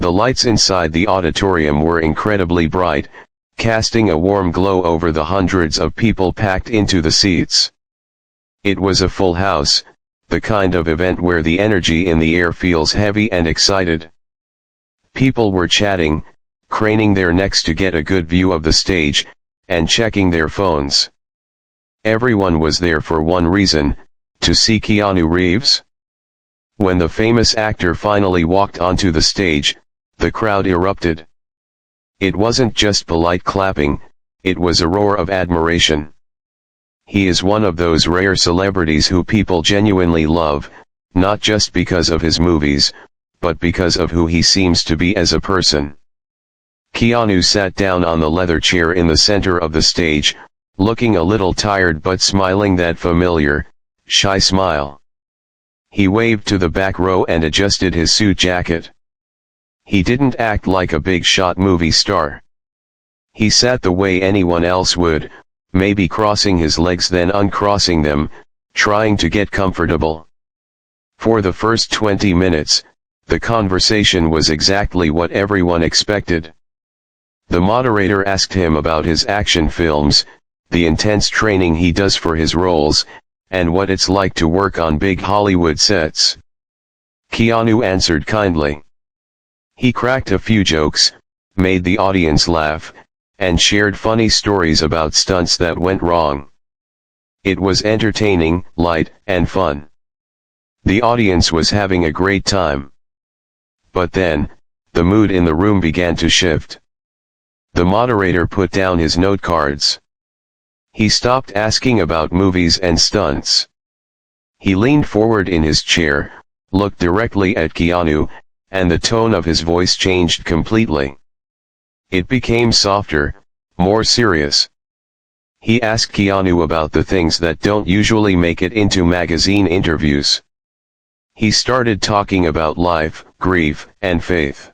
The lights inside the auditorium were incredibly bright, casting a warm glow over the hundreds of people packed into the seats. It was a full house, the kind of event where the energy in the air feels heavy and excited. People were chatting, craning their necks to get a good view of the stage, and checking their phones. Everyone was there for one reason: to see Keanu Reeves. When the famous actor finally walked onto the stage, the crowd erupted. It wasn't just polite clapping, it was a roar of admiration. He is one of those rare celebrities who people genuinely love, not just because of his movies, but because of who he seems to be as a person. Keanu sat down on the leather chair in the center of the stage, looking a little tired but smiling that familiar, shy smile. He waved to the back row and adjusted his suit jacket. He didn't act like a big-shot movie star. He sat the way anyone else would, maybe crossing his legs then uncrossing them, trying to get comfortable. For the first 20 minutes, the conversation was exactly what everyone expected. The moderator asked him about his action films, the intense training he does for his roles, and what it's like to work on big Hollywood sets. Keanu answered kindly. He cracked a few jokes, made the audience laugh, and shared funny stories about stunts that went wrong. It was entertaining, light, and fun. The audience was having a great time. But then, the mood in the room began to shift. The moderator put down his note cards. He stopped asking about movies and stunts. He leaned forward in his chair, looked directly at Keanu, and the tone of his voice changed completely. It became softer, more serious. He asked Keanu about the things that don't usually make it into magazine interviews. He started talking about life, grief, and faith.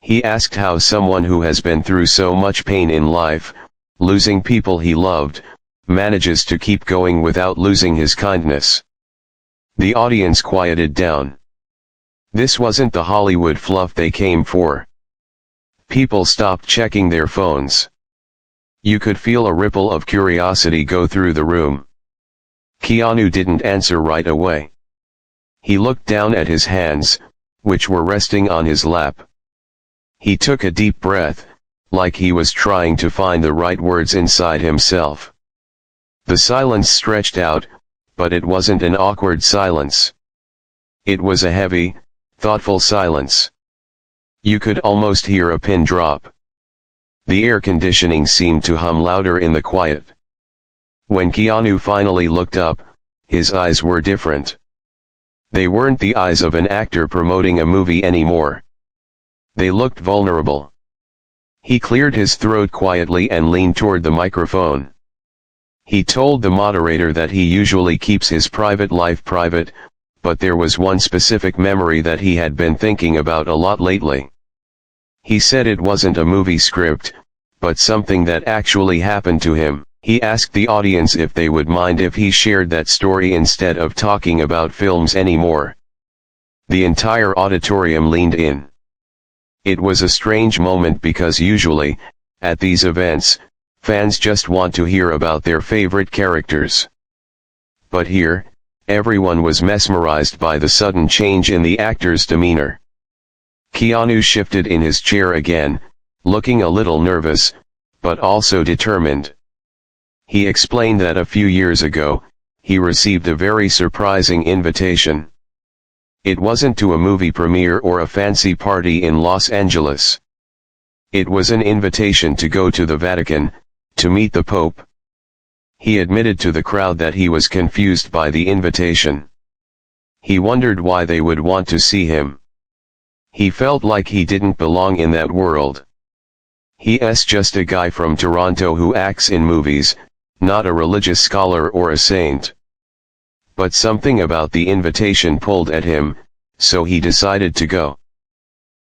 He asked how someone who has been through so much pain in life, losing people he loved, manages to keep going without losing his kindness. The audience quieted down. This wasn't the Hollywood fluff they came for. People stopped checking their phones. You could feel a ripple of curiosity go through the room. Keanu didn't answer right away. He looked down at his hands, which were resting on his lap. He took a deep breath, like he was trying to find the right words inside himself. The silence stretched out, but it wasn't an awkward silence. It was a heavy, thoughtful silence. You could almost hear a pin drop. The air conditioning seemed to hum louder in the quiet. When Keanu finally looked up, his eyes were different. They weren't the eyes of an actor promoting a movie anymore. They looked vulnerable. He cleared his throat quietly and leaned toward the microphone. He told the moderator that he usually keeps his private life private, but there was one specific memory that he had been thinking about a lot lately. He said it wasn't a movie script, but something that actually happened to him. He asked the audience if they would mind if he shared that story instead of talking about films anymore. The entire auditorium leaned in. It was a strange moment because usually, at these events, fans just want to hear about their favorite characters. But here, everyone was mesmerized by the sudden change in the actor's demeanor. Keanu shifted in his chair again, looking a little nervous, but also determined. He explained that a few years ago, he received a very surprising invitation. It wasn't to a movie premiere or a fancy party in Los Angeles. It was an invitation to go to the Vatican, to meet the Pope. He admitted to the crowd that he was confused by the invitation. He wondered why they would want to see him. He felt like he didn't belong in that world. He's just a guy from Toronto who acts in movies, not a religious scholar or a saint. But something about the invitation pulled at him, so he decided to go.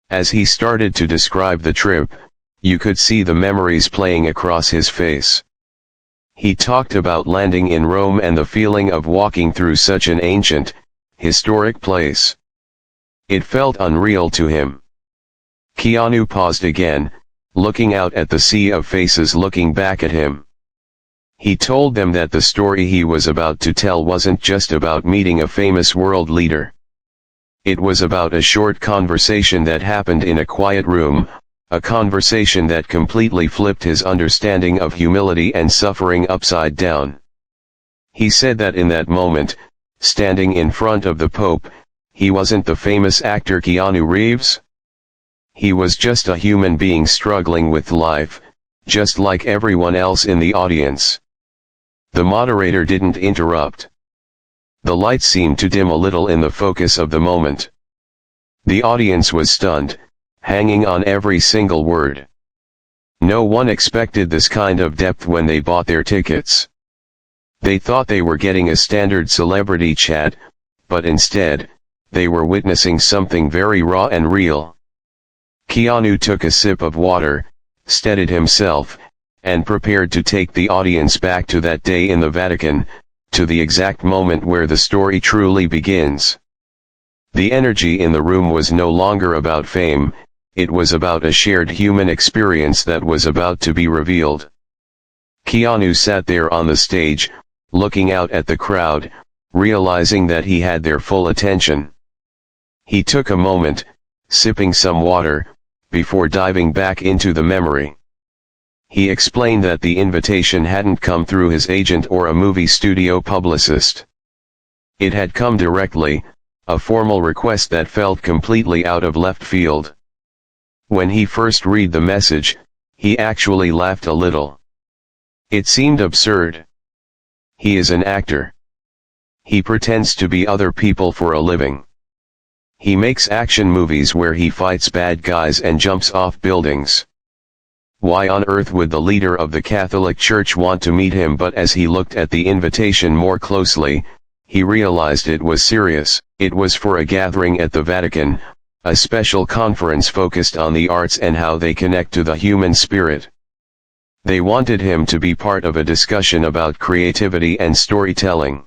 As he started to describe the trip, you could see the memories playing across his face. He talked about landing in Rome and the feeling of walking through such an ancient, historic place. It felt unreal to him. Keanu paused again, looking out at the sea of faces looking back at him. He told them that the story he was about to tell wasn't just about meeting a famous world leader. It was about a short conversation that happened in a quiet room, a conversation that completely flipped his understanding of humility and suffering upside down. He said that in that moment, standing in front of the Pope, he wasn't the famous actor Keanu Reeves. He was just a human being struggling with life, just like everyone else in the audience. The moderator didn't interrupt. The lights seemed to dim a little in the focus of the moment. The audience was stunned, hanging on every single word. No one expected this kind of depth when they bought their tickets. They thought they were getting a standard celebrity chat, but instead, they were witnessing something very raw and real. Keanu took a sip of water, steadied himself, and prepared to take the audience back to that day in the Vatican, to the exact moment where the story truly begins. The energy in the room was no longer about fame, it was about a shared human experience that was about to be revealed. Keanu sat there on the stage, looking out at the crowd, realizing that he had their full attention. He took a moment, sipping some water, before diving back into the memory. He explained that the invitation hadn't come through his agent or a movie studio publicist. It had come directly, a formal request that felt completely out of left field. When he first read the message, he actually laughed a little. It seemed absurd. He is an actor. He pretends to be other people for a living. He makes action movies where he fights bad guys and jumps off buildings. Why on earth would the leader of the Catholic Church want to meet him? But as he looked at the invitation more closely, he realized it was serious. It was for a gathering at the Vatican, a special conference focused on the arts and how they connect to the human spirit. They wanted him to be part of a discussion about creativity and storytelling.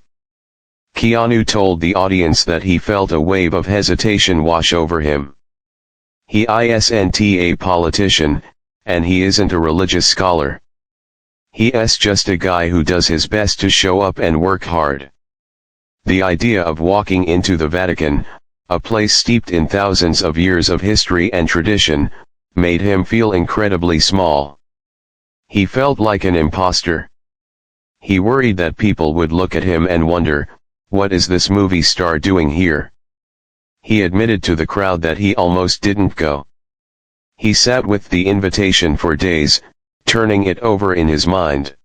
Keanu told the audience that he felt a wave of hesitation wash over him. He isn't a politician, and he isn't a religious scholar. He's just a guy who does his best to show up and work hard. The idea of walking into the Vatican, a place steeped in thousands of years of history and tradition, made him feel incredibly small. He felt like an imposter. He worried that people would look at him and wonder, what is this movie star doing here? He admitted to the crowd that he almost didn't go. He sat with the invitation for days, turning it over in his mind.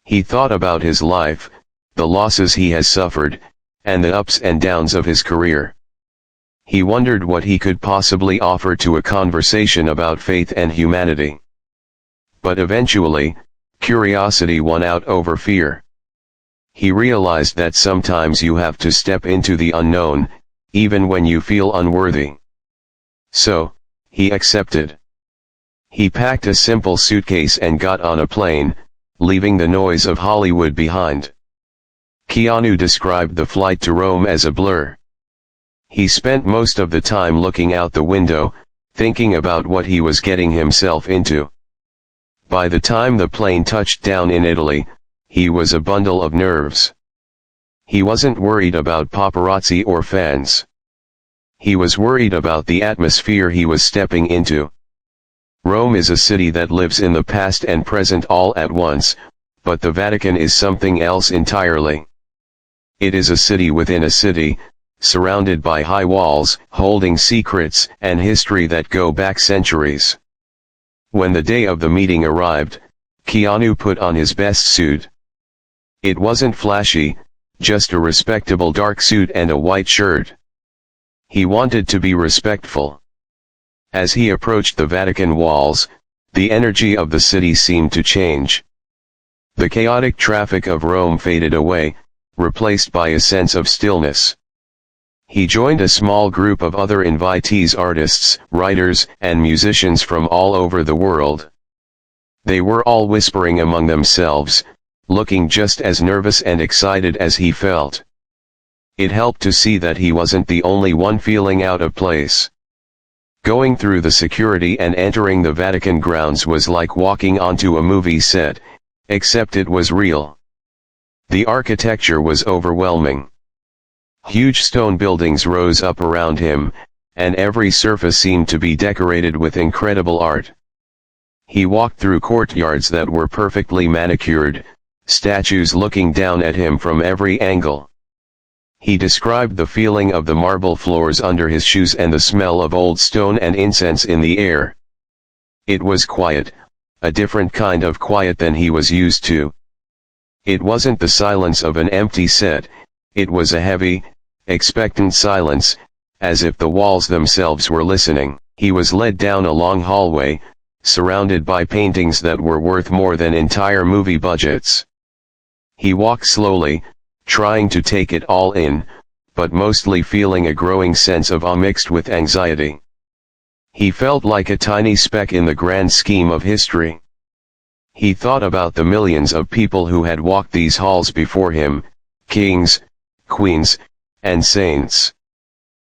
He thought about his life, the losses he has suffered, and the ups and downs of his career. He wondered what he could possibly offer to a conversation about faith and humanity. But eventually, curiosity won out over fear. He realized that sometimes you have to step into the unknown, even when you feel unworthy. So, he accepted. He packed a simple suitcase and got on a plane, leaving the noise of Hollywood behind. Keanu described the flight to Rome as a blur. He spent most of the time looking out the window, thinking about what he was getting himself into. By the time the plane touched down in Italy, he was a bundle of nerves. He wasn't worried about paparazzi or fans. He was worried about the atmosphere he was stepping into. Rome is a city that lives in the past and present all at once, but the Vatican is something else entirely. It is a city within a city, surrounded by high walls, holding secrets and history that go back centuries. When the day of the meeting arrived, Keanu put on his best suit. It wasn't flashy, just a respectable dark suit and a white shirt. He wanted to be respectful. As he approached the Vatican walls, the energy of the city seemed to change. The chaotic traffic of Rome faded away, replaced by a sense of stillness. He joined a small group of other invitees, artists, writers, and musicians from all over the world. They were all whispering among themselves, looking just as nervous and excited as he felt. It helped to see that he wasn't the only one feeling out of place. Going through the security and entering the Vatican grounds was like walking onto a movie set, except it was real. The architecture was overwhelming. Huge stone buildings rose up around him, and every surface seemed to be decorated with incredible art. He walked through courtyards that were perfectly manicured, statues looking down at him from every angle. He described the feeling of the marble floors under his shoes and the smell of old stone and incense in the air. It was quiet, a different kind of quiet than he was used to. It wasn't the silence of an empty set, it was a heavy, expectant silence, as if the walls themselves were listening. He was led down a long hallway, surrounded by paintings that were worth more than entire movie budgets. He walked slowly, trying to take it all in, but mostly feeling a growing sense of awe mixed with anxiety. He felt like a tiny speck in the grand scheme of history. He thought about the millions of people who had walked these halls before him, kings, queens, and saints.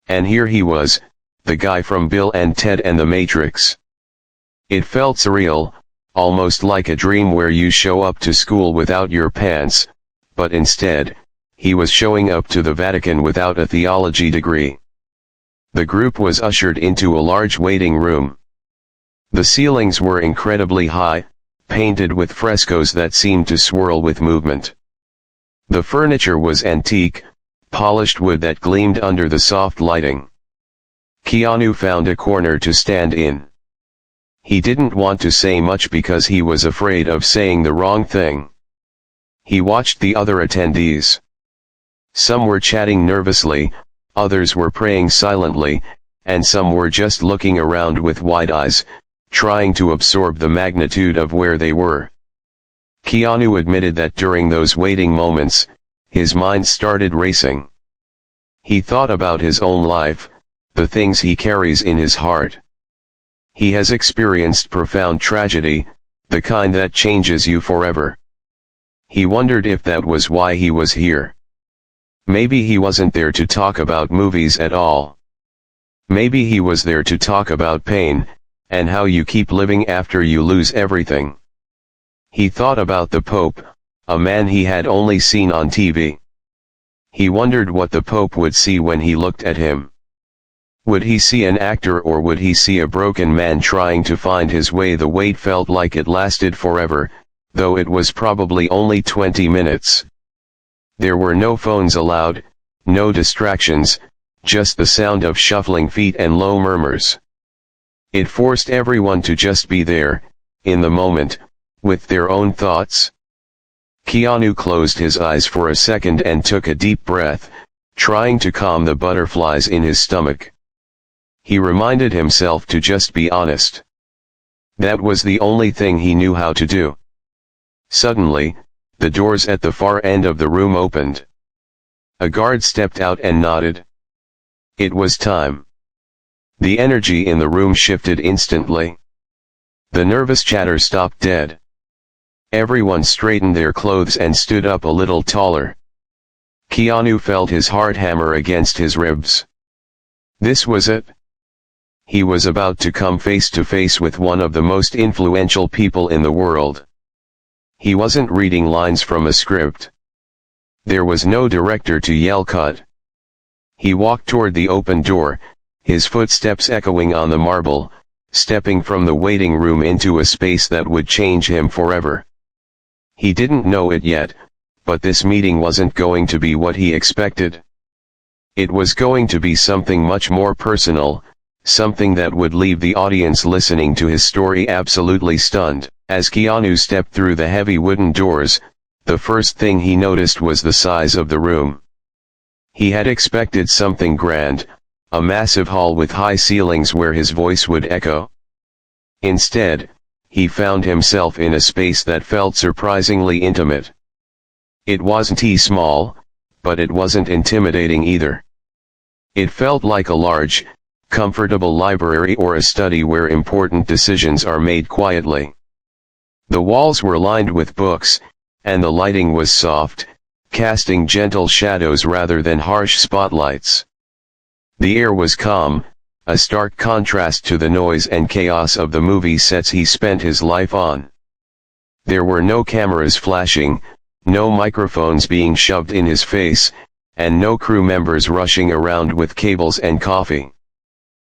And here he was, the guy from Bill and Ted and the Matrix. It felt surreal, almost like a dream where you show up to school without your pants, but instead, he was showing up to the Vatican without a theology degree. The group was ushered into a large waiting room. The ceilings were incredibly high, painted with frescoes that seemed to swirl with movement. The furniture was antique, polished wood that gleamed under the soft lighting. Keanu found a corner to stand in. He didn't want to say much because he was afraid of saying the wrong thing. He watched the other attendees. Some were chatting nervously, others were praying silently, and some were just looking around with wide eyes, trying to absorb the magnitude of where they were. Keanu admitted that during those waiting moments, his mind started racing. He thought about his own life, the things he carries in his heart. He has experienced profound tragedy, the kind that changes you forever. He wondered if that was why he was here. Maybe he wasn't there to talk about movies at all. Maybe he was there to talk about pain, and how you keep living after you lose everything. He thought about the Pope, a man he had only seen on TV. He wondered what the Pope would see when he looked at him. Would he see an actor or would he see a broken man trying to find his way? The wait felt like it lasted forever, though it was probably only 20 minutes. There were no phones allowed, no distractions, just the sound of shuffling feet and low murmurs. It forced everyone to just be there, in the moment, with their own thoughts. Keanu closed his eyes for a second and took a deep breath, trying to calm the butterflies in his stomach. He reminded himself to just be honest. That was the only thing he knew how to do. Suddenly, the doors at the far end of the room opened. A guard stepped out and nodded. It was time. The energy in the room shifted instantly. The nervous chatter stopped dead. Everyone straightened their clothes and stood up a little taller. Keanu felt his heart hammer against his ribs. This was it. He was about to come face to face with one of the most influential people in the world. He wasn't reading lines from a script. There was no director to yell cut. He walked toward the open door, his footsteps echoing on the marble, stepping from the waiting room into a space that would change him forever. He didn't know it yet, but this meeting wasn't going to be what he expected. It was going to be something much more personal, something that would leave the audience listening to his story absolutely stunned. As Keanu stepped through the heavy wooden doors, the first thing he noticed was the size of the room. He had expected something grand, a massive hall with high ceilings where his voice would echo. Instead, he found himself in a space that felt surprisingly intimate. It wasn't too small, but it wasn't intimidating either. It felt like a large, comfortable library or a study where important decisions are made quietly. The walls were lined with books, and the lighting was soft, casting gentle shadows rather than harsh spotlights. The air was calm, a stark contrast to the noise and chaos of the movie sets he spent his life on. There were no cameras flashing, no microphones being shoved in his face, and no crew members rushing around with cables and coffee.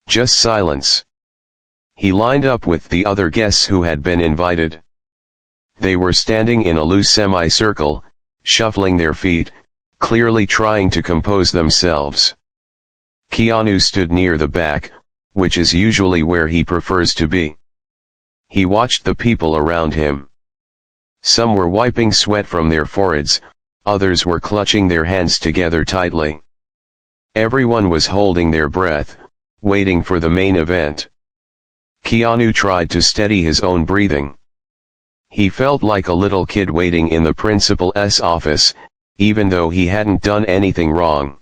Just silence. He lined up with the other guests who had been invited. They were standing in a loose semicircle, shuffling their feet, clearly trying to compose themselves. Keanu stood near the back, which is usually where he prefers to be. He watched the people around him. Some were wiping sweat from their foreheads, others were clutching their hands together tightly. Everyone was holding their breath, waiting for the main event. Keanu tried to steady his own breathing. He felt like a little kid waiting in the principal's office, even though he hadn't done anything wrong.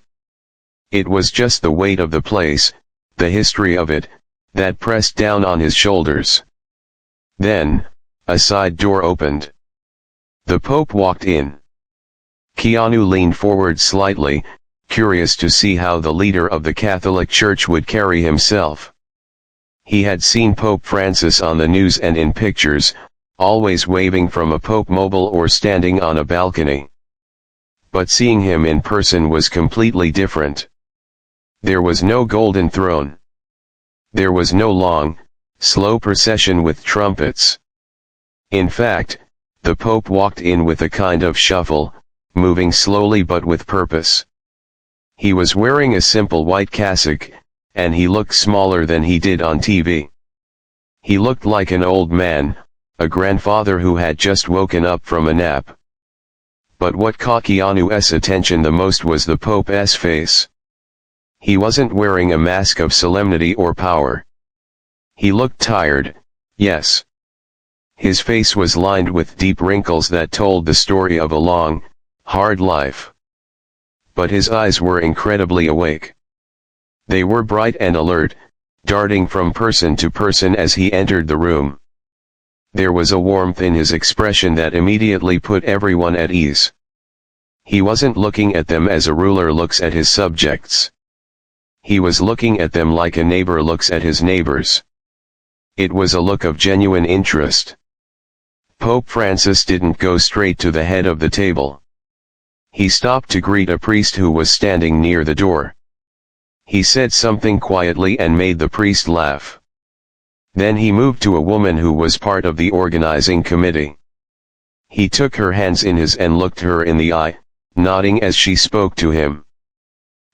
It was just the weight of the place, the history of it, that pressed down on his shoulders. Then, a side door opened. The Pope walked in. Keanu leaned forward slightly, curious to see how the leader of the Catholic Church would carry himself. He had seen Pope Francis on the news and in pictures, always waving from a Pope mobile or standing on a balcony. But seeing him in person was completely different. There was no golden throne. There was no long, slow procession with trumpets. In fact, the Pope walked in with a kind of shuffle, moving slowly but with purpose. He was wearing a simple white cassock, and he looked smaller than he did on TV. He looked like an old man, a grandfather who had just woken up from a nap. But what caught Keanu's attention the most was the Pope's face. He wasn't wearing a mask of solemnity or power. He looked tired, yes. His face was lined with deep wrinkles that told the story of a long, hard life. But his eyes were incredibly awake. They were bright and alert, darting from person to person as he entered the room. There was a warmth in his expression that immediately put everyone at ease. He wasn't looking at them as a ruler looks at his subjects. He was looking at them like a neighbor looks at his neighbors. It was a look of genuine interest. Pope Francis didn't go straight to the head of the table. He stopped to greet a priest who was standing near the door. He said something quietly and made the priest laugh. Then he moved to a woman who was part of the organizing committee. He took her hands in his and looked her in the eye, nodding as she spoke to him.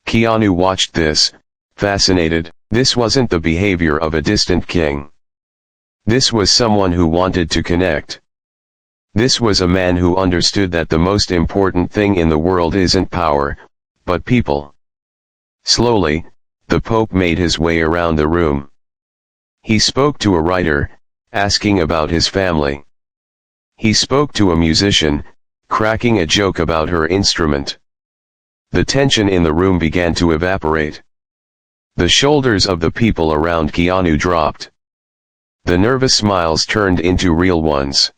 Keanu watched this, fascinated. This wasn't the behavior of a distant king. This was someone who wanted to connect. This was a man who understood that the most important thing in the world isn't power, but people. Slowly, the Pope made his way around the room. He spoke to a writer, asking about his family. He spoke to a musician, cracking a joke about her instrument. The tension in the room began to evaporate. The shoulders of the people around Keanu dropped. The nervous smiles turned into real ones.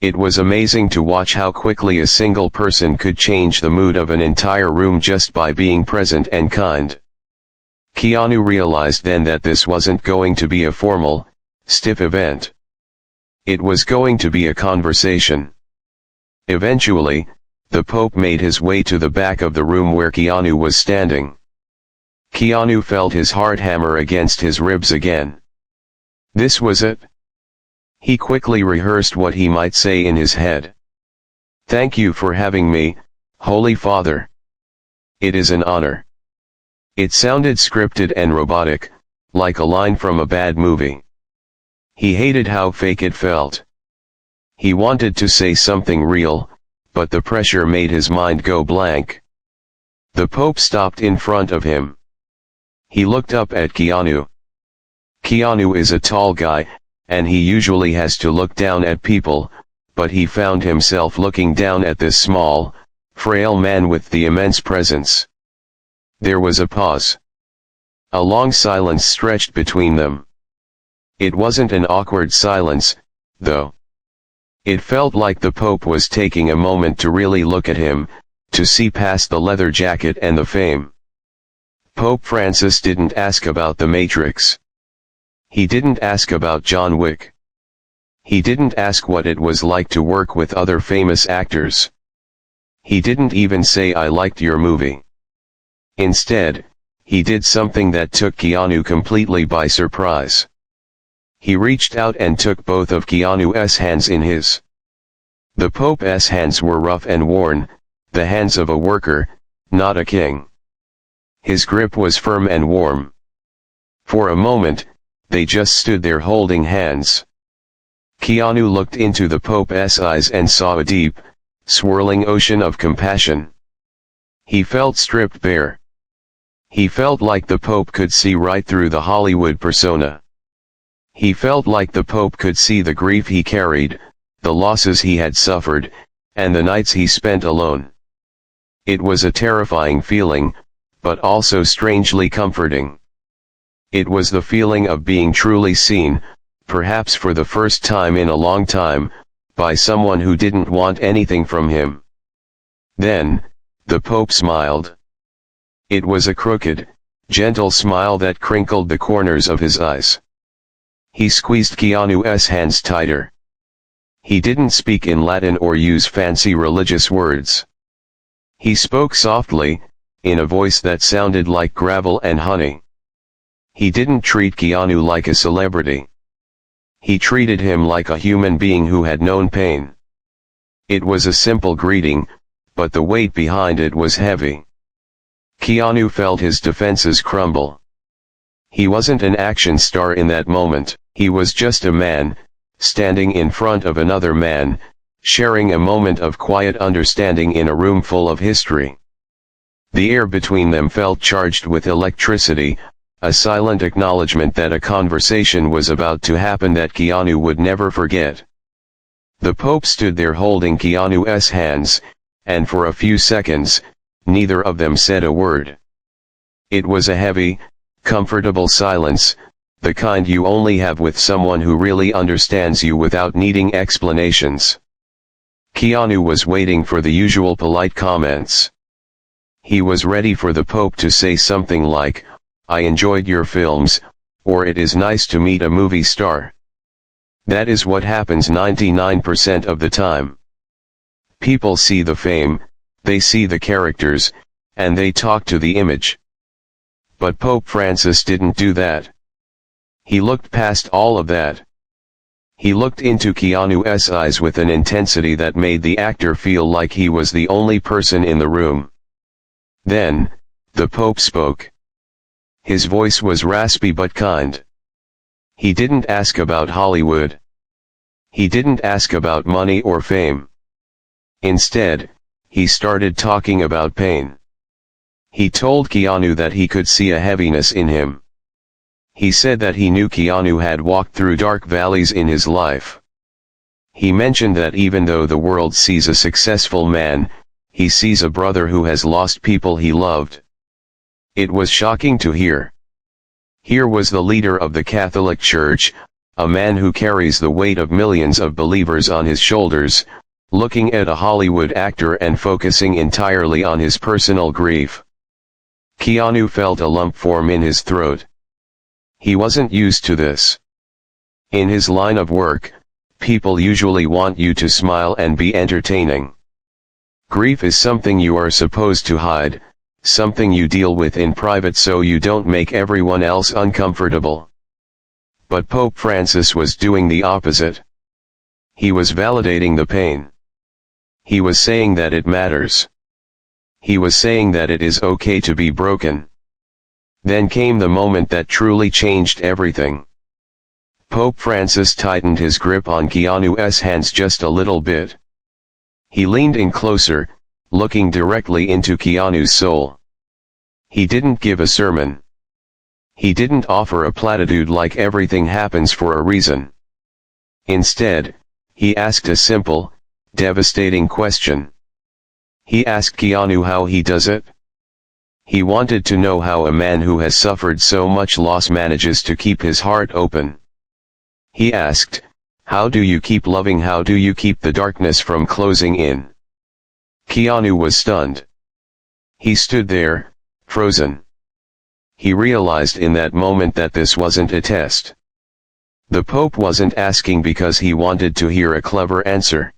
It was amazing to watch how quickly a single person could change the mood of an entire room just by being present and kind. Keanu realized then that this wasn't going to be a formal, stiff event. It was going to be a conversation. Eventually, the Pope made his way to the back of the room where Keanu was standing. Keanu felt his heart hammer against his ribs again. This was it. He quickly rehearsed what he might say in his head. "Thank you for having me, Holy Father. It is an honor." It sounded scripted and robotic, like a line from a bad movie. He hated how fake it felt. He wanted to say something real, but the pressure made his mind go blank. The Pope stopped in front of him. He looked up at Keanu. Keanu is a tall guy, and he usually has to look down at people, but he found himself looking down at this small, frail man with the immense presence. There was a pause. A long silence stretched between them. It wasn't an awkward silence, though. It felt like the Pope was taking a moment to really look at him, to see past the leather jacket and the fame. Pope Francis didn't ask about The Matrix. He didn't ask about John Wick. He didn't ask what it was like to work with other famous actors. He didn't even say I liked your movie. Instead, he did something that took Keanu completely by surprise. He reached out and took both of Keanu's hands in his. The Pope's hands were rough and worn, the hands of a worker, not a king. His grip was firm and warm. For a moment, they just stood there holding hands. Keanu looked into the Pope's eyes and saw a deep, swirling ocean of compassion. He felt stripped bare. He felt like the Pope could see right through the Hollywood persona. He felt like the Pope could see the grief he carried, the losses he had suffered, and the nights he spent alone. It was a terrifying feeling, but also strangely comforting. It was the feeling of being truly seen, perhaps for the first time in a long time, by someone who didn't want anything from him. Then, the Pope smiled. It was a crooked, gentle smile that crinkled the corners of his eyes. He squeezed Keanu's hands tighter. He didn't speak in Latin or use fancy religious words. He spoke softly, in a voice that sounded like gravel and honey. He didn't treat Keanu like a celebrity. He treated him like a human being who had known pain. It was a simple greeting, but the weight behind it was heavy. Keanu felt his defenses crumble. He wasn't an action star in that moment, he was just a man, standing in front of another man, sharing a moment of quiet understanding in a room full of history. The air between them felt charged with electricity, a silent acknowledgement that a conversation was about to happen that Keanu would never forget. The Pope stood there holding Keanu's hands, and for a few seconds, neither of them said a word. It was a heavy, comfortable silence, the kind you only have with someone who really understands you without needing explanations. Keanu was waiting for the usual polite comments. He was ready for the Pope to say something like, "I enjoyed your films," or "It is nice to meet a movie star." That is what happens 99% of the time. People see the fame, they see the characters, and they talk to the image. But Pope Francis didn't do that. He looked past all of that. He looked into Keanu's eyes with an intensity that made the actor feel like he was the only person in the room. Then, the Pope spoke. His voice was raspy but kind. He didn't ask about Hollywood. He didn't ask about money or fame. Instead, he started talking about pain. He told Keanu that he could see a heaviness in him. He said that he knew Keanu had walked through dark valleys in his life. He mentioned that even though the world sees a successful man, he sees a brother who has lost people he loved. It was shocking to hear. Here was the leader of the Catholic Church, a man who carries the weight of millions of believers on his shoulders, looking at a Hollywood actor and focusing entirely on his personal grief. Keanu felt a lump form in his throat. He wasn't used to this. In his line of work, people usually want you to smile and be entertaining. Grief is something you are supposed to hide, something you deal with in private so you don't make everyone else uncomfortable. But Pope Francis was doing the opposite. He was validating the pain. He was saying that it matters. He was saying that it is okay to be broken. Then came the moment that truly changed everything. Pope Francis tightened his grip on Keanu's hands just a little bit. He leaned in closer, looking directly into Keanu's soul. He didn't give a sermon. He didn't offer a platitude like everything happens for a reason. Instead, he asked a simple, devastating question. He asked Keanu how he does it. He wanted to know how a man who has suffered so much loss manages to keep his heart open. He asked, "How do you keep loving? How do you keep the darkness from closing in?" Keanu was stunned. He stood there, frozen. He realized in that moment that this wasn't a test. The Pope wasn't asking because he wanted to hear a clever answer.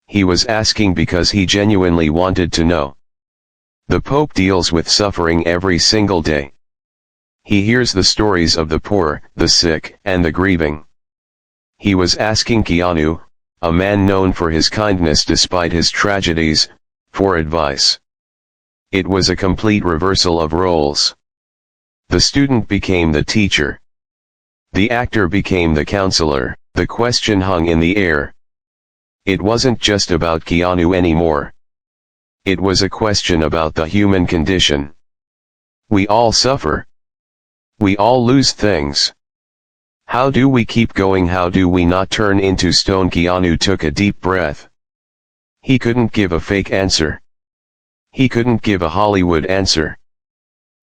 He was asking because he genuinely wanted to know. The Pope deals with suffering every single day. He hears the stories of the poor, the sick, and the grieving. He was asking Keanu, a man known for his kindness despite his tragedies, for advice. It was a complete reversal of roles. The student became the teacher. The actor became the counselor. The question hung in the air. It wasn't just about Keanu anymore. It was a question about the human condition. We all suffer. We all lose things. How do we keep going? How do we not turn into stone? Keanu took a deep breath. He couldn't give a fake answer. He couldn't give a Hollywood answer.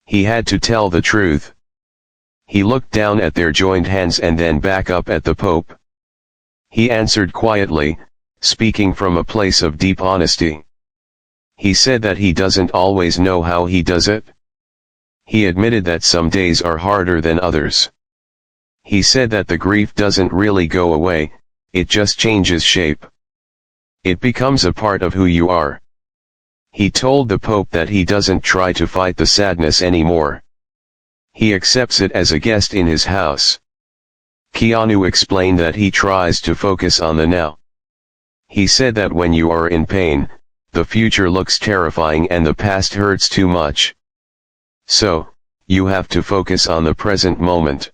He had to tell the truth. He looked down at their joined hands and then back up at the Pope. He answered quietly, speaking from a place of deep honesty. He said that he doesn't always know how he does it. He admitted that some days are harder than others. He said that the grief doesn't really go away, it just changes shape. It becomes a part of who you are. He told the Pope that he doesn't try to fight the sadness anymore. He accepts it as a guest in his house. Keanu explained that he tries to focus on the now. He said that when you are in pain, the future looks terrifying and the past hurts too much. So, you have to focus on the present moment.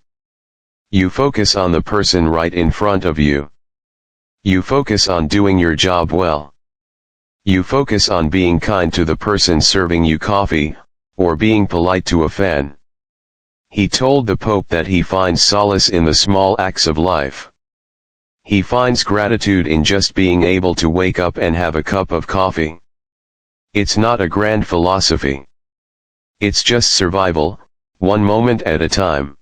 You focus on the person right in front of you. You focus on doing your job well. You focus on being kind to the person serving you coffee, or being polite to a fan. He told the Pope that he finds solace in the small acts of life. He finds gratitude in just being able to wake up and have a cup of coffee. It's not a grand philosophy. It's just survival, one moment at a time.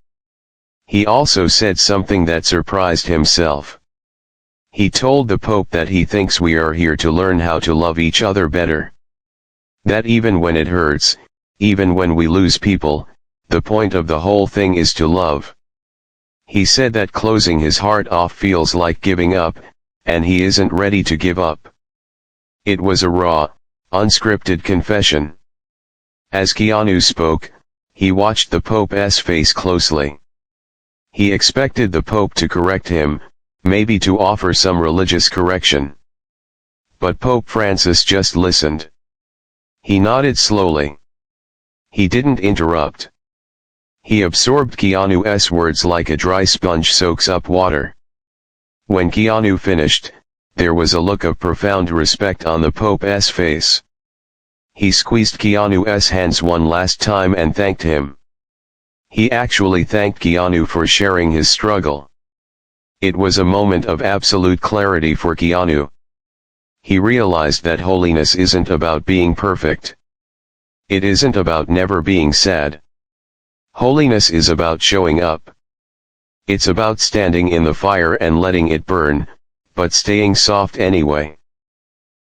He also said something that surprised himself. He told the Pope that he thinks we are here to learn how to love each other better. That even when it hurts, even when we lose people, the point of the whole thing is to love. He said that closing his heart off feels like giving up, and he isn't ready to give up. It was a raw, unscripted confession. As Keanu spoke, he watched the Pope's face closely. He expected the Pope to correct him, maybe to offer some religious correction. But Pope Francis just listened. He nodded slowly. He didn't interrupt. He absorbed Keanu's words like a dry sponge soaks up water. When Keanu finished, there was a look of profound respect on the Pope's face. He squeezed Keanu's hands one last time and thanked him. He actually thanked Keanu for sharing his struggle. It was a moment of absolute clarity for Keanu. He realized that holiness isn't about being perfect. It isn't about never being sad. Holiness is about showing up. It's about standing in the fire and letting it burn, but staying soft anyway.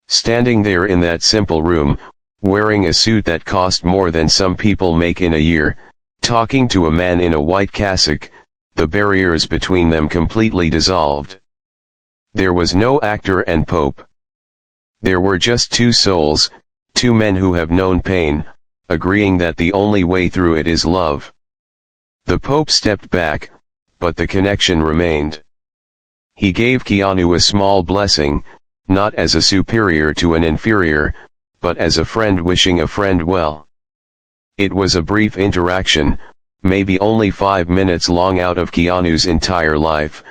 Standing there in that simple room, wearing a suit that cost more than some people make in a year, talking to a man in a white cassock, the barriers between them completely dissolved. There was no actor and Pope. There were just two souls, two men who have known pain, agreeing that the only way through it is love. The Pope stepped back, but the connection remained. He gave Keanu a small blessing, not as a superior to an inferior, but as a friend wishing a friend well. It was a brief interaction, maybe only 5 minutes long out of Keanu's entire life,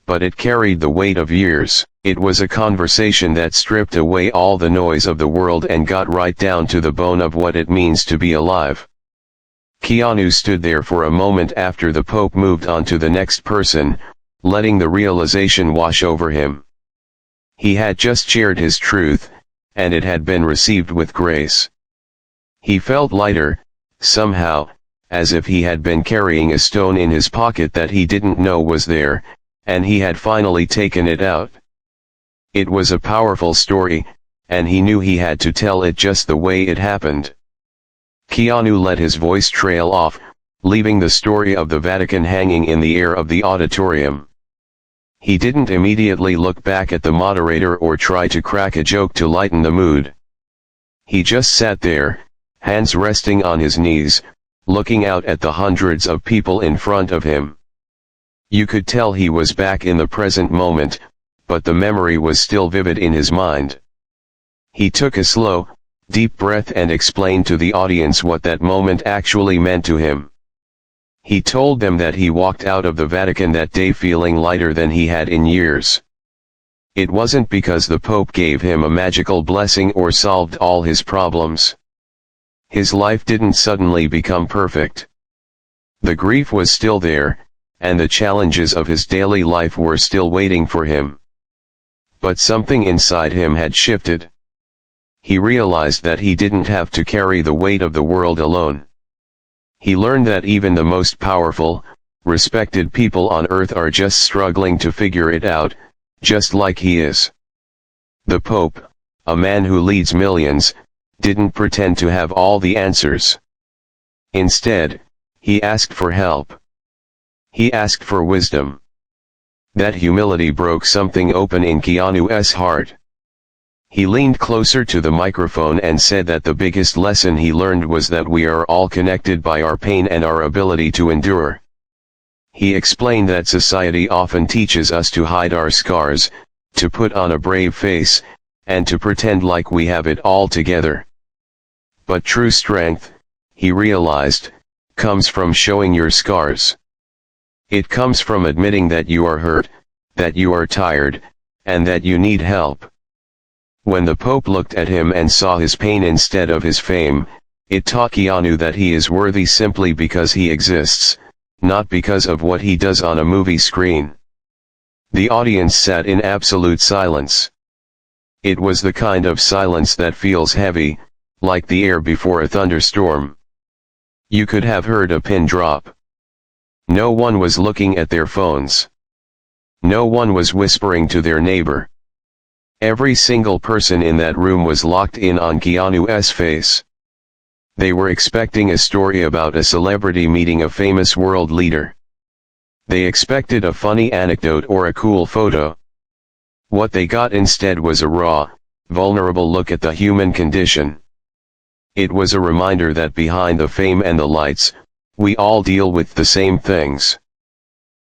but it carried the weight of years. It was a conversation that stripped away all the noise of the world and got right down to the bone of what it means to be alive. Keanu stood there for a moment after the Pope moved on to the next person, letting the realization wash over him. He had just shared his truth, and it had been received with grace. He felt lighter, somehow, as if he had been carrying a stone in his pocket that he didn't know was there, and he had finally taken it out. It was a powerful story, and he knew he had to tell it just the way it happened. Keanu let his voice trail off, leaving the story of the Vatican hanging in the air of the auditorium. He didn't immediately look back at the moderator or try to crack a joke to lighten the mood. He just sat there, hands resting on his knees, looking out at the hundreds of people in front of him. You could tell he was back in the present moment, but the memory was still vivid in his mind. He took a slow, deep breath and explained to the audience what that moment actually meant to him. He told them that he walked out of the Vatican that day feeling lighter than he had in years. It wasn't because the Pope gave him a magical blessing or solved all his problems. His life didn't suddenly become perfect. The grief was still there, and the challenges of his daily life were still waiting for him. But something inside him had shifted. He realized that he didn't have to carry the weight of the world alone. He learned that even the most powerful, respected people on earth are just struggling to figure it out, just like he is. The Pope, a man who leads millions, didn't pretend to have all the answers. Instead, he asked for help. He asked for wisdom. That humility broke something open in Keanu's heart. He leaned closer to the microphone and said that the biggest lesson he learned was that we are all connected by our pain and our ability to endure. He explained that society often teaches us to hide our scars, to put on a brave face, and to pretend like we have it all together. But true strength, he realized, comes from showing your scars. It comes from admitting that you are hurt, that you are tired, and that you need help. When the Pope looked at him and saw his pain instead of his fame, it taught Keanu that he is worthy simply because he exists, not because of what he does on a movie screen. The audience sat in absolute silence. It was the kind of silence that feels heavy, like the air before a thunderstorm. You could have heard a pin drop. No one was looking at their phones. No one was whispering to their neighbor. Every single person in that room was locked in on Keanu's face. They were expecting a story about a celebrity meeting a famous world leader. They expected a funny anecdote or a cool photo. What they got instead was a raw, vulnerable look at the human condition. It was a reminder that behind the fame and the lights, we all deal with the same things.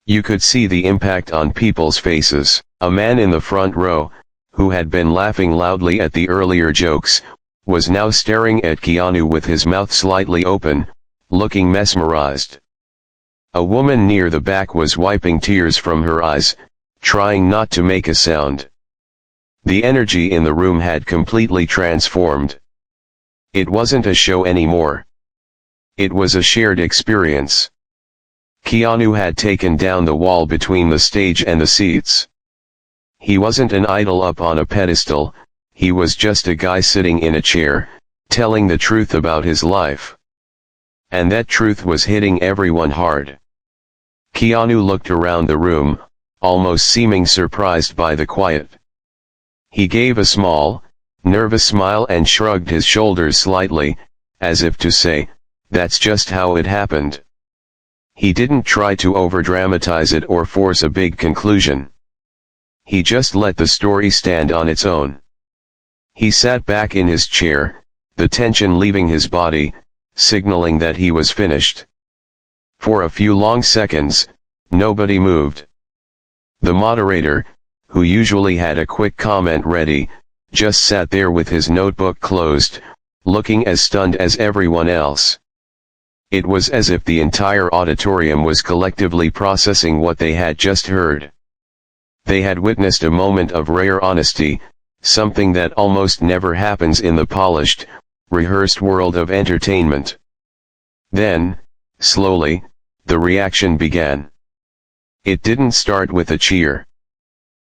You could see the impact on people's faces. A man in the front row, who had been laughing loudly at the earlier jokes, was now staring at Keanu with his mouth slightly open, looking mesmerized. A woman near the back was wiping tears from her eyes, trying not to make a sound. The energy in the room had completely transformed. It wasn't a show anymore. It was a shared experience. Keanu had taken down the wall between the stage and the seats. He wasn't an idol up on a pedestal, he was just a guy sitting in a chair, telling the truth about his life. And that truth was hitting everyone hard. Keanu looked around the room, almost seeming surprised by the quiet. He gave a small, nervous smile and shrugged his shoulders slightly, as if to say, "That's just how it happened." He didn't try to overdramatize it or force a big conclusion. He just let the story stand on its own. He sat back in his chair, the tension leaving his body, signaling that he was finished. For a few long seconds, nobody moved. The moderator, who usually had a quick comment ready, just sat there with his notebook closed, looking as stunned as everyone else. It was as if the entire auditorium was collectively processing what they had just heard. They had witnessed a moment of rare honesty, something that almost never happens in the polished, rehearsed world of entertainment. Then, slowly, the reaction began. It didn't start with a cheer.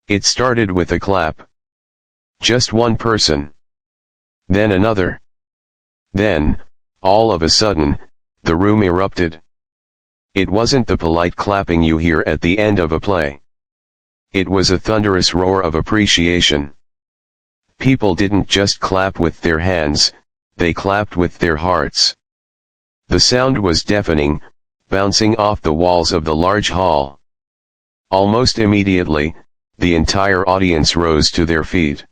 It started with a clap. Just one person. Then another. Then, all of a sudden, the room erupted. It wasn't the polite clapping you hear at the end of a play. It was a thunderous roar of appreciation. People didn't just clap with their hands, they clapped with their hearts. The sound was deafening, bouncing off the walls of the large hall. Almost immediately, the entire audience rose to their feet.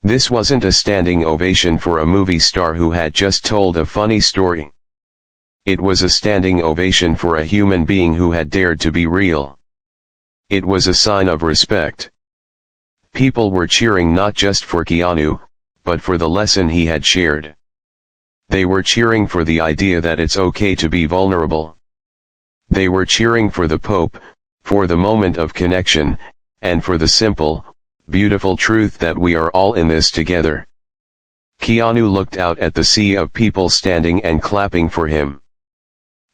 This wasn't a standing ovation for a movie star who had just told a funny story. It was a standing ovation for a human being who had dared to be real. It was a sign of respect. People were cheering not just for Keanu, but for the lesson he had shared. They were cheering for the idea that it's okay to be vulnerable. They were cheering for the Pope, for the moment of connection, and for the simple, beautiful truth that we are all in this together. Keanu looked out at the sea of people standing and clapping for him.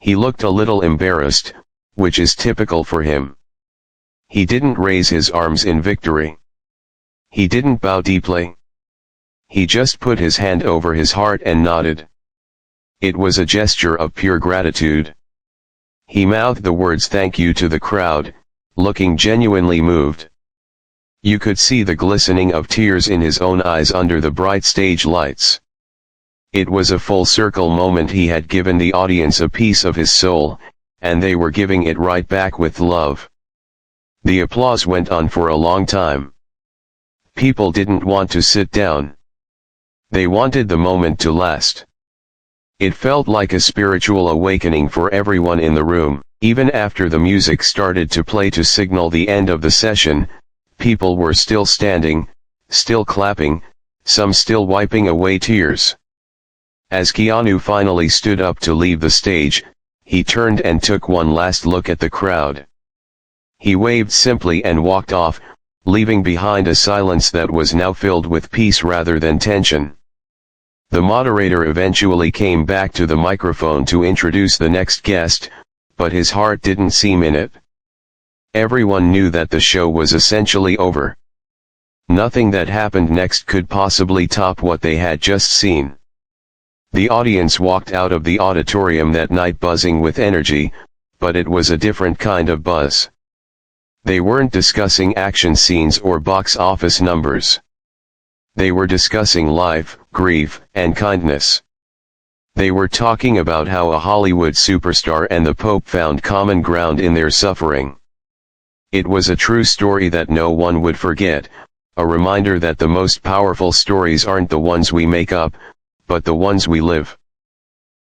He looked a little embarrassed, which is typical for him. He didn't raise his arms in victory. He didn't bow deeply. He just put his hand over his heart and nodded. It was a gesture of pure gratitude. He mouthed the words "thank you" to the crowd, looking genuinely moved. You could see the glistening of tears in his own eyes under the bright stage lights. It was a full circle moment. He had given the audience a piece of his soul, and they were giving it right back with love. The applause went on for a long time. People didn't want to sit down. They wanted the moment to last. It felt like a spiritual awakening for everyone in the room. Even after the music started to play to signal the end of the session, people were still standing, still clapping, some still wiping away tears. As Keanu finally stood up to leave the stage, he turned and took one last look at the crowd. He waved simply and walked off, leaving behind a silence that was now filled with peace rather than tension. The moderator eventually came back to the microphone to introduce the next guest, but his heart didn't seem in it. Everyone knew that the show was essentially over. Nothing that happened next could possibly top what they had just seen. The audience walked out of the auditorium that night buzzing with energy, but it was a different kind of buzz. They weren't discussing action scenes or box office numbers. They were discussing life, grief, and kindness. They were talking about how a Hollywood superstar and the Pope found common ground in their suffering. It was a true story that no one would forget, a reminder that the most powerful stories aren't the ones we make up, but the ones we live.